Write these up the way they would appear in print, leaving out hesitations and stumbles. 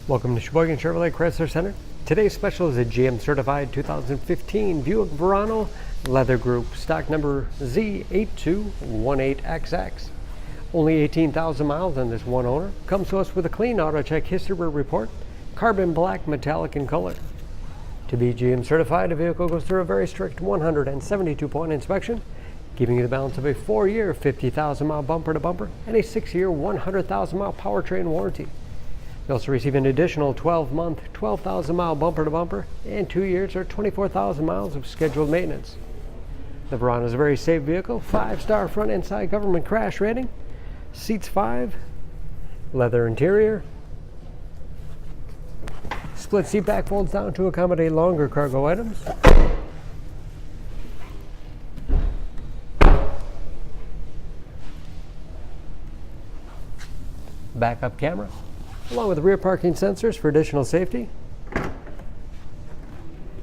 Welcome to Sheboygan Chevrolet Chrysler Center. Today's special is a GM certified 2015 Buick Verano Leather Group, stock number Z8218XX. Only 18,000 miles on this one owner. Comes to us with a clean auto check history report, carbon black, metallic in color. To be GM certified, the vehicle goes through a very strict 172-point inspection, giving you the balance of a 4-year 50,000-mile bumper to bumper and a 6-year 100,000-mile powertrain warranty. You also receive an additional 12-month, 12,000-mile bumper to bumper and 2 years or 24,000 miles of scheduled maintenance. The Verano is a very safe vehicle, 5-star front and side government crash rating, seats 5, leather interior, split seat back folds down to accommodate longer cargo items. Backup camera, along with rear parking sensors for additional safety.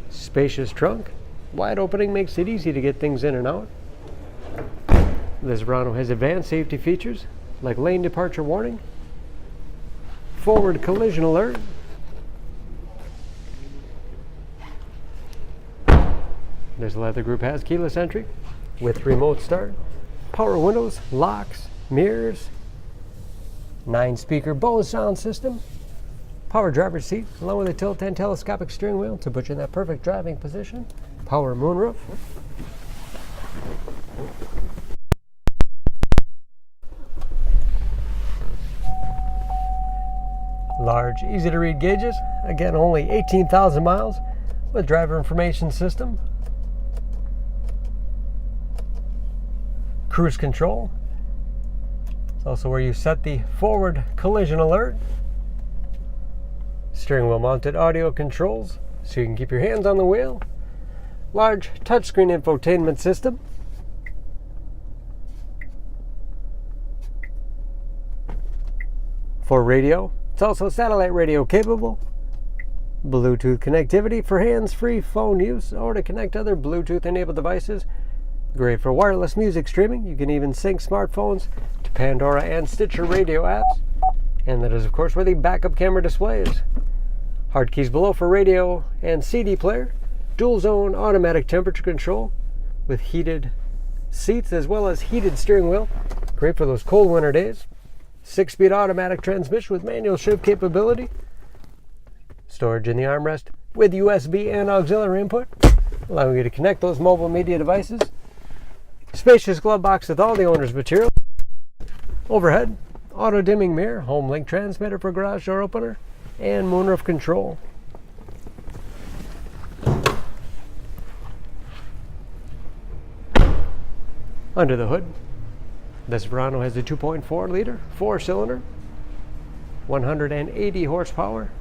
Spacious trunk. Wide opening makes it easy to get things in and out. This Verano has advanced safety features like lane departure warning, forward collision alert, this Leather Group has keyless entry with remote start, power windows, locks, mirrors, 9-speaker Bose sound system, power driver's seat, along with a tilt and telescopic steering wheel to put you in that perfect driving position, power moonroof, large, easy to read gauges, again only 18,000 miles with driver information system, cruise control. Also where you set the forward collision alert, steering wheel mounted audio controls so you can keep your hands on the wheel, large touchscreen infotainment system, for radio. It's also satellite radio capable, Bluetooth connectivity for hands-free phone use or to connect other Bluetooth enabled devices. Great for wireless music streaming. You can even sync smartphones to Pandora and Stitcher radio apps. And that is, of course, where the backup camera display is. Hard keys below for radio and CD player. Dual zone automatic temperature control with heated seats as well as heated steering wheel. Great for those cold winter days. 6-speed automatic transmission with manual shift capability. Storage in the armrest with USB and auxiliary input, allowing you to connect those mobile media devices. Spacious glove box with all the owner's material. Overhead, auto dimming mirror, home link transmitter for garage door opener, and moonroof control. Under the hood, this Verano has a 2.4 liter 4-cylinder, 180 horsepower.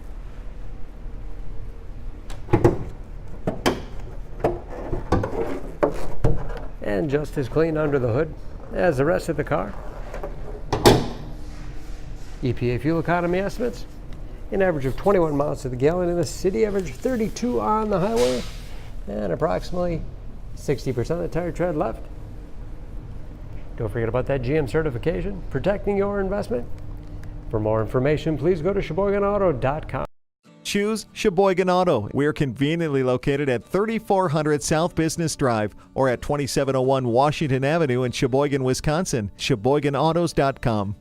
And just as clean under the hood as the rest of the car. EPA fuel economy estimates, an average of 21 miles to the gallon in the city, average 32 on the highway, and approximately 60% of the tire tread left. Don't forget about that GM certification, protecting your investment. For more information, please go to SheboyganAuto.com. Choose Sheboygan Auto. We're conveniently located at 3400 South Business Drive or at 2701 Washington Avenue in Sheboygan, Wisconsin. SheboyganAutos.com.